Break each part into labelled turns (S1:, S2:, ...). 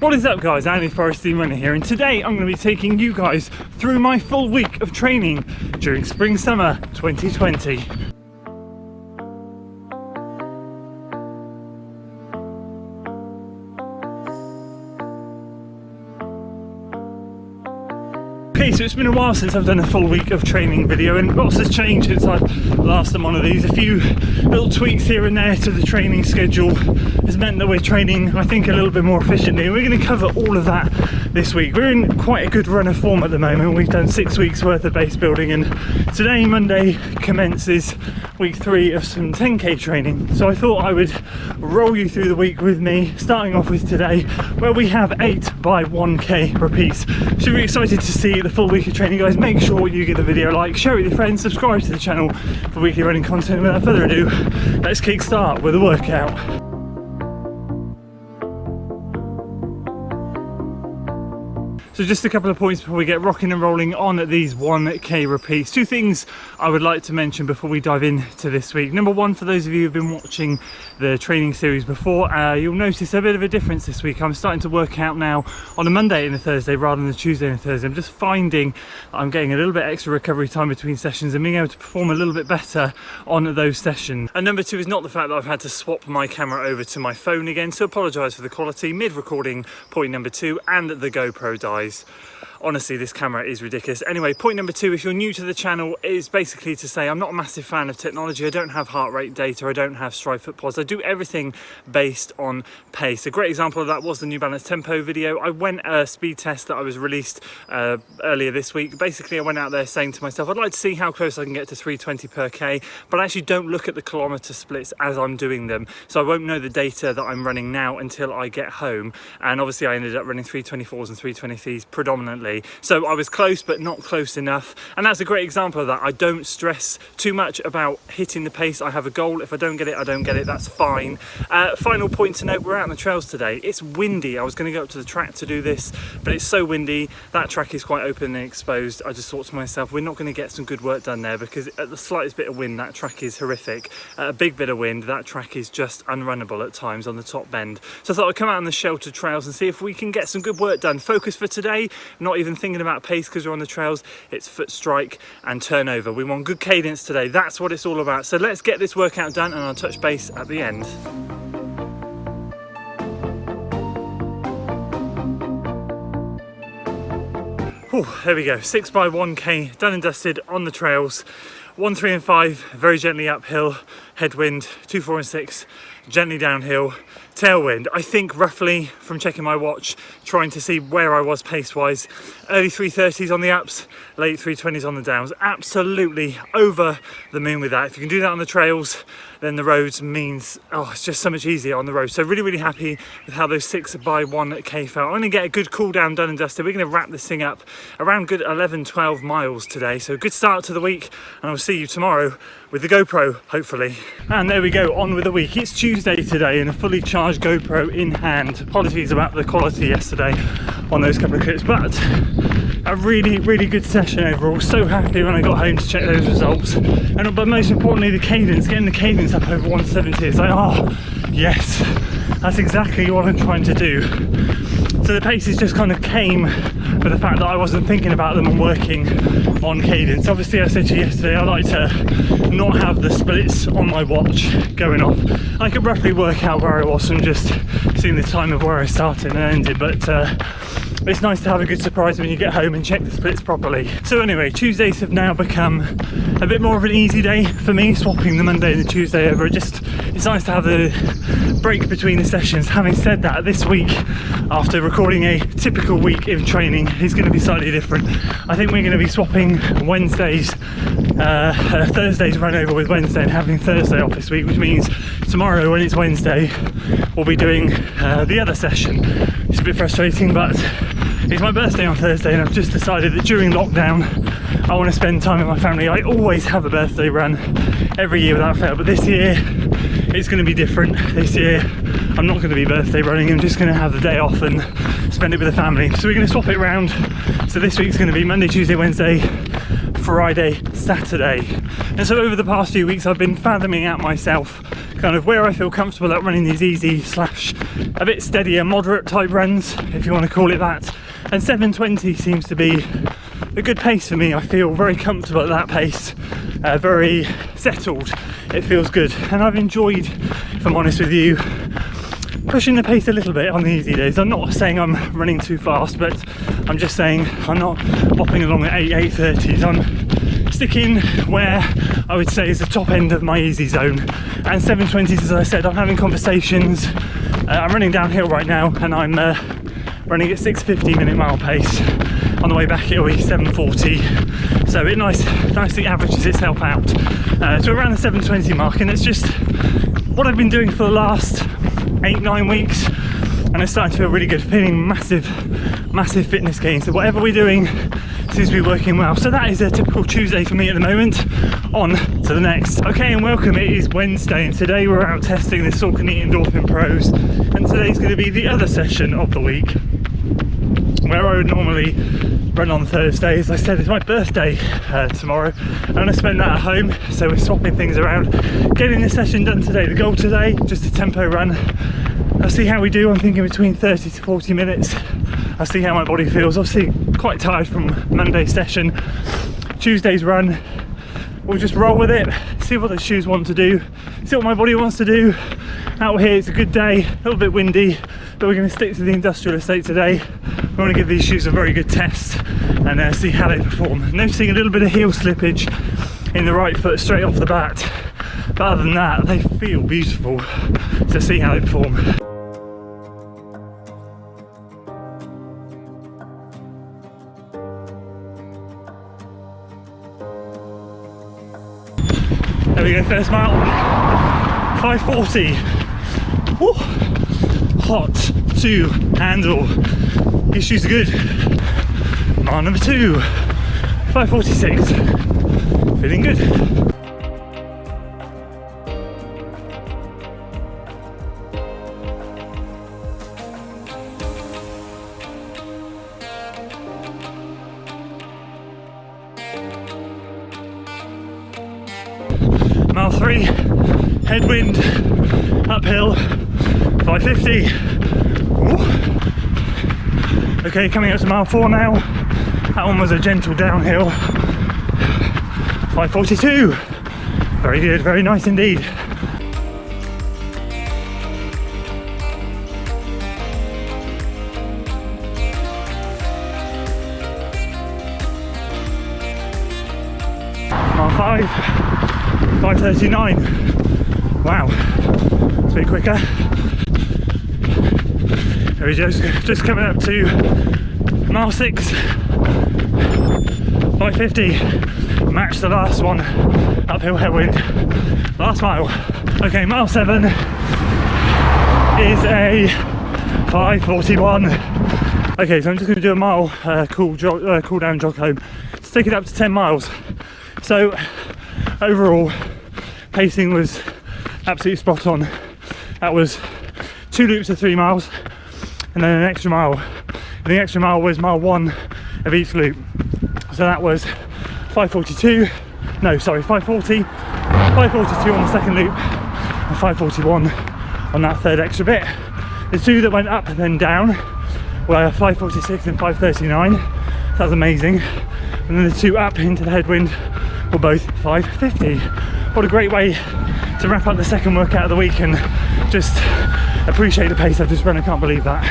S1: What is up guys, Andy Forest Runner here, and today I'm going to be taking you guys through my full week of training during spring-summer 2020. Okay, so it's been a while since I've done a full week of training video, and lots has changed since I last done one of these. A few little tweaks here and there to the training schedule has meant that we're training, I think, a little bit more efficiently. We're going to cover all of that this week. We're in quite a good run of form at the moment. We've done 6 weeks worth of base building, and today, Monday, commences week 3 of some 10k training. So I thought I would roll you through the week with me, starting off with today, where we have 8 by 1k repeats. So we're excited to see the full week of training, guys. Make sure you give the video a like, share it with your friends, subscribe to the channel for weekly running content. Without further ado, let's kick start with a workout. So just a couple of points before we get rocking and rolling on these 1k repeats. 2 things I would like to mention before we dive into this week. Number one, for those of you who've been watching the training series before, you'll notice a bit of a difference this week. I'm starting to work out now on a Monday and a Thursday rather than a Tuesday and a Thursday. I'm just finding I'm getting a little bit extra recovery time between sessions and being able to perform a little bit better on those sessions. And number 2 is not the fact that I've had to swap my camera over to my phone again, so apologise for the quality mid-recording, point number 2, and the GoPro dies. Honestly, this camera is ridiculous. Anyway, point number 2, if you're new to the channel, is basically to say I'm not a massive fan of technology. I don't have heart rate data, I don't have Stride foot pods. I do everything based on pace. A great example of that was the New Balance Tempo video. I went a speed test that I was released earlier this week. Basically, I went out there saying to myself, I'd like to see how close I can get to 320 per k, but I actually don't look at the kilometre splits as I'm doing them. So I won't know the data that I'm running now until I get home. And obviously I ended up running 324s and 323s predominantly. So I was close, but not close enough. And that's a great example of that. I don't stress too much about hitting the pace. I have a goal. If I don't get it, I don't get it. That's fine. Final point to note, we're out on the trails today. It's windy. I was going to go up to the track to do this, but it's so windy. That track is quite open and exposed. I just thought to myself, we're not going to get some good work done there, because at the slightest bit of wind, that track is horrific. A big bit of wind, that track is just unrunnable at times on the top bend. So I thought I'd come out on the sheltered trails and see if we can get some good work done. Focus for today, not even thinking about pace because we're on the trails. It's foot strike and turnover. We want good cadence today. That's what it's all about. So let's get this workout done, and I'll touch base at the end. There we go, 6 by 1k done and dusted on the trails. 1, 3 and 5 very gently uphill, headwind. 2, 4 and 6 gently downhill, tailwind. I think roughly, from checking my watch, trying to see where I was pace wise, early 330s on the ups, late 320s on the downs. Absolutely over the moon with that. If you can do that on the trails, then the roads means, oh, it's just so much easier on the road. So really happy with how those 6 by 1k felt. I'm going to get a good cool down done and dusted. We're going to wrap this thing up around good 11-12 miles today. So good start to the week, and I'll see you tomorrow with the GoPro, hopefully. And there we go, on with the week. It's Tuesday today and a fully charged GoPro in hand. Apologies about the quality yesterday on those couple of clips, but a really good session overall. So happy when I got home to check those results, but most importantly, the cadence, getting the cadence up over 170. It's like, oh yes, that's exactly what I'm trying to do. So the paces just kind of came with the fact that I wasn't thinking about them and working on cadence. Obviously, I said to you yesterday, I like to not have the splits on my watch going off. I could roughly work out where I was from just seeing the time of where I started and ended, but it's nice to have a good surprise when you get home and check the splits properly. So anyway, Tuesdays have now become a bit more of an easy day for me, swapping the Monday and the Tuesday over. It's nice to have the break between the sessions. Having said that, this week, after recording a typical week in training, is going to be slightly different. I think we're going to be swapping Wednesdays, Thursdays run over with Wednesday, and having Thursday off this week, which means tomorrow, when it's Wednesday, we'll be doing the other session. It's a bit frustrating, but it's my birthday on Thursday, and I've just decided that during lockdown I want to spend time with my family. I always have a birthday run every year without fail, but this year it's going to be different. This year I'm not going to be birthday running. I'm just going to have the day off and spend it with the family. So we're going to swap it around. So this week's going to be Monday, Tuesday, Wednesday, Friday, Saturday. And so over the past few weeks I've been fathoming out myself kind of where I feel comfortable at running these easy slash a bit steadier, moderate type runs, if you want to call it that. And 7:20 seems to be a good pace for me. I feel very comfortable at that pace, very settled. It feels good, and I've enjoyed, if I'm honest with you, pushing the pace a little bit on the easy days. I'm not saying I'm running too fast, but I'm just saying I'm not bopping along at 8:30s. I'm sticking where I would say is the top end of my easy zone. And 7:20s, as I said, I'm having conversations. I'm running downhill right now, and I'm running at 6:50 minute mile pace. On the way back it'll be 7:40, so it nicely averages itself out to around the 7:20 mark, and it's just what I've been doing for the last 8-9 weeks, and it's starting to feel really good, feeling massive fitness gain. So whatever we're doing seems to be working well. So that is a typical Tuesday for me at the moment. On to the next. Okay, and welcome. It is Wednesday, and today we're out testing the Saucony Endorphin Pros, and today's going to be the other session of the week, where I would normally run on Thursday. As I said, it's my birthday tomorrow. I'm going to spend that at home, so we're swapping things around, getting this session done today. The goal today, just a tempo run. I'll see how we do. I'm thinking between 30 to 40 minutes. I'll see how my body feels. Obviously quite tired from Monday's session. Tuesday's run, we'll just roll with it, see what the shoes want to do, see what my body wants to do. Out here it's a good day, a little bit windy, but we're going to stick to the industrial estate today. We want to give these shoes a very good test and see how they perform. Noticing a little bit of heel slippage in the right foot straight off the bat, but other than that they feel beautiful. So see how they perform. There we go, first mile, 5:40. Woo. Hot to handle. These shoes are good. Mile number 2, 5:46. Feeling good. Mile 3, headwind, uphill, 5:50. Ooh. Okay, coming up to mile 4 now. That one was a gentle downhill, 5:42. Very good, very nice indeed. Mile 5, 5:39. Wow, it's a bit quicker. There we go, just coming up to mile 6, 5:50. Match the last one, uphill headwind, last mile. Okay, mile 7 is a 5:41. Okay, so I'm just going to do a mile cool down jog home to take it up to 10 miles. So overall pacing was absolutely spot on. That was 2 loops of 3 miles and then an extra mile, and the extra mile was mile 1 of each loop. So that was 5:42, no sorry, 5:40, 5:42 on the second loop and 5:41 on that third extra bit. The 2 that went up and then down were 5:46 and 5:39. That was amazing. And then the 2 up into the headwind were both 5:50. What a great way to wrap up the second workout of the week and just appreciate the pace I've just run. I can't believe that.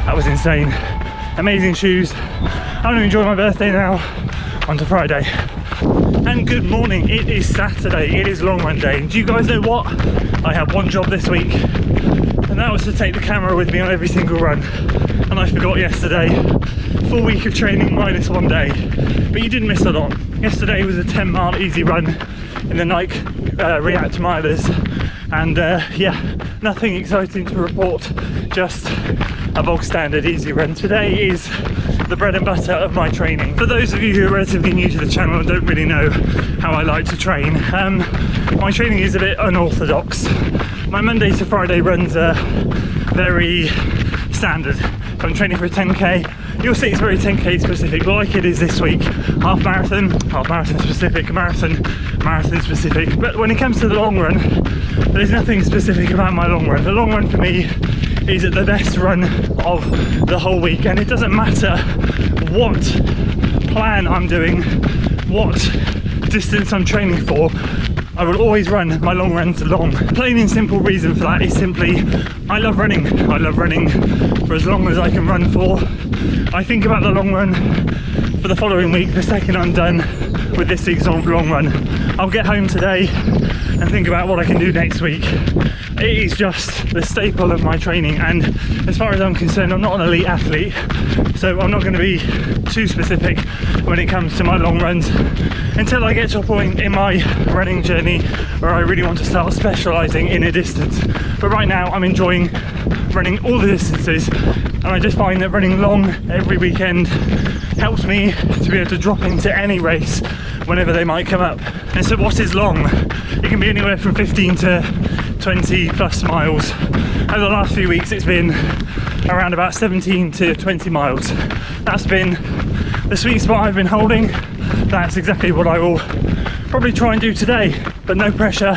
S1: That was insane. Amazing shoes. I'm going to enjoy my birthday now. On to Friday. And good morning, it is Saturday, it is long run day. And do you guys know what? I had one job this week, and that was to take the camera with me on every single run. And I forgot yesterday. Full week of training minus 1 day. But you didn't miss a lot. Yesterday was a 10 mile easy run in the Nike React milers. And yeah, nothing exciting to report, just a bog standard easy run. Today is the bread and butter of my training. For those of you who are relatively new to the channel and don't really know how I like to train, my training is a bit unorthodox. My Monday to Friday runs are very standard. if I'm training for a 10k, you'll see it's very 10k specific, like it is this week. Half marathon specific, marathon specific. But when it comes to the long run, there's nothing specific about my long run. The long run for me is the best run of the whole week, and it doesn't matter what plan I'm doing, what distance I'm training for, I will always run my long runs long. Plain and simple reason for that is simply I love running. I love running for as long as I can run for. I think about the long run for the following week the second I'm done with this week's long run. I'll get home today and think about what I can do next week. It is just the staple of my training, and as far as I'm concerned, I'm not an elite athlete, so I'm not going to be too specific when it comes to my long runs until I get to a point in my running journey where I really want to start specialising in a distance. But right now I'm enjoying running all the distances, and I just find that running long every weekend helps me to be able to drop into any race whenever they might come up. And so what is long? It can be anywhere from 15 to 20 plus miles. Over the last few weeks it's been around about 17 to 20 miles. That's been the sweet spot I've been holding. That's exactly what I will probably try and do today, but no pressure,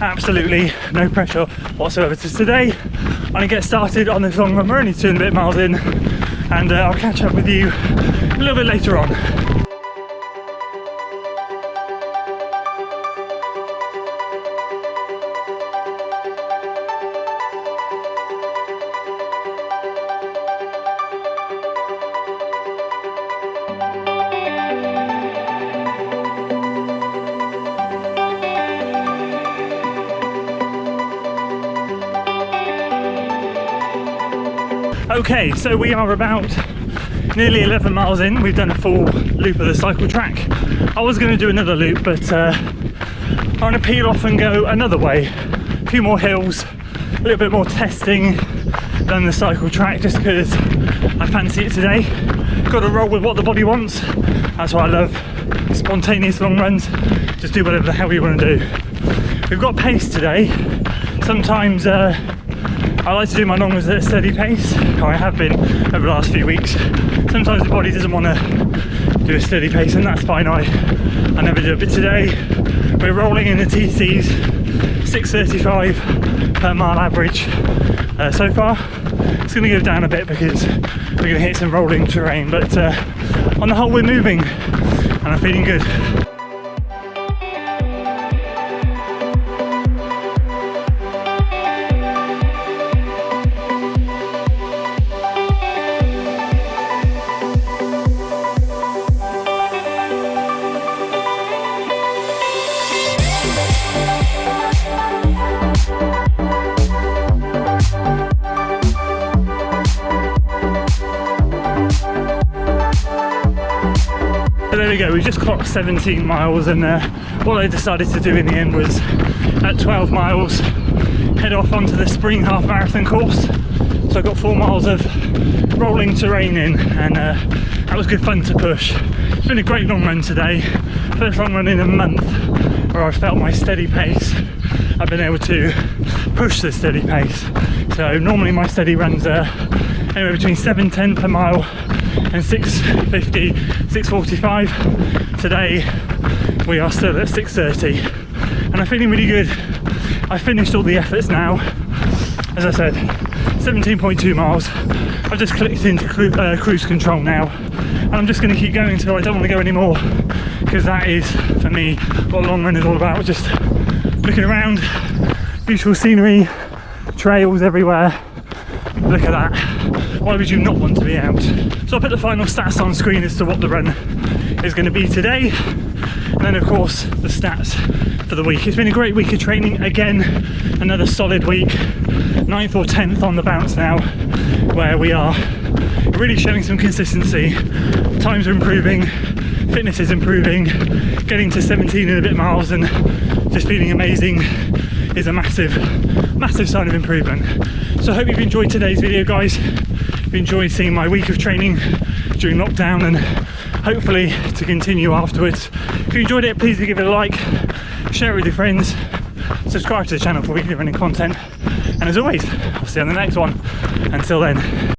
S1: absolutely no pressure whatsoever. So today I'm gonna get started on this long run. We're only 2 and a bit miles in, and I'll catch up with you a little bit later on. Okay, so we are about nearly 11 miles in. We've done a full loop of the cycle track. I was going to do another loop, but I'm going to peel off and go another way. A few more hills, a little bit more testing than the cycle track, just because I fancy it today. Got to roll with what the body wants. That's what I love. Spontaneous long runs. Just do whatever the hell you want to do. We've got pace today. Sometimes I like to do my long runs at a steady pace, or I have been over the last few weeks. Sometimes the body doesn't want to do a steady pace, and that's fine, I never do it. But today we're rolling in the TCs, 6:35 per mile average so far. It's going to go down a bit because we're going to hit some rolling terrain, but on the whole we're moving and I'm feeling good. So there we go, we just clocked 17 miles, and what I decided to do in the end was at 12 miles head off onto the spring half marathon course. So I got 4 miles of rolling terrain in, and that was good fun to push. It's been a great long run today, first long run in a month where I felt my steady pace. I've been able to push the steady pace. So normally my steady runs are anywhere between 7:10 per mile and 6:50, 6:45. Today we are still at 6:30 and I'm feeling really good. I finished all the efforts now. As I said, 17.2 miles. I've just clicked into cruise control now, and I'm just going to keep going until I don't want to go anymore, because that is for me what long run is all about. Just looking around, beautiful scenery, trails everywhere. Look at that. Why would you not want to be out? So I'll put the final stats on screen as to what the run is going to be today, and then of course the stats for the week. It's been a great week of training. Again, another solid week. 9th or 10th on the bounce now, where we are really showing some consistency. Times are improving, fitness is improving, getting to 17 and a bit miles and just feeling amazing is a massive sign of improvement. So I hope you've enjoyed today's video, guys. You've enjoyed seeing my week of training during lockdown, and hopefully to continue afterwards. If you enjoyed it, please do give it a like, share it with your friends, subscribe to the channel for weekly running content, and as always, I'll see you on the next one. Until then.